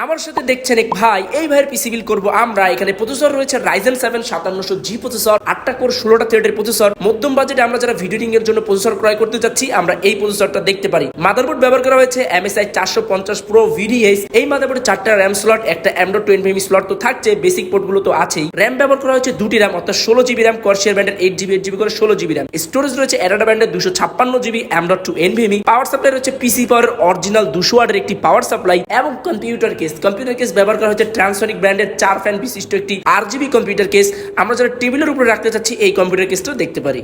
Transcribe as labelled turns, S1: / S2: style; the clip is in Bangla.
S1: আমার সাথে দেখছেন এক ভাই, এই ভাইয়ের পিসি বিল করবো আমরা। এখানে প্রসেসর রয়েছে Ryzen 7 5700G প্রসেসর, 8টা কোর 16টা থ্রেডের প্রসেসর। মধ্যম বাজেটে আমরা যারা ভিডিও এডিটিং এর জন্য প্রসেসর ক্রয় করতে যাচ্ছি, আমরা এই প্রসেসরটা দেখতে পারি। মাদারবোর্ড ব্যবহার করা হয়েছে MSI 450 Pro VDS। এই মাদারবোর্ডে 4টা RAM স্লট, একটা M.2 NVMe স্লট তো থাকছে, বেসিক পোর্ট গুলো তো আছেই। RAM ব্যবহার করা হয়েছে 2টি RAM, অর্থাৎ 16GB RAM, কর্সিয়ার ব্যান্ডের 8GB করে 16GB RAM। স্টোরেজ রয়েছে অ্যাডাটা ব্যান্ডের 256GB M.2 NVMe। Power supply রয়েছে পিসি পাওয়ার অরিজিনাল 200 ওয়াটের একটি পাওয়ার সাপ্লাই এবং কম্পিউটার কেস ব্যবহার করা হয়েছে ট্রান্সসনিক ব্র্যান্ডের 4 ফ্যান বিশিষ্ট একটি RGB কম্পিউটার কেস। আমরা যারা টেবিলের উপরে রাখতে চাচ্ছি, এই কম্পিউটার কেসটা দেখতে পারি।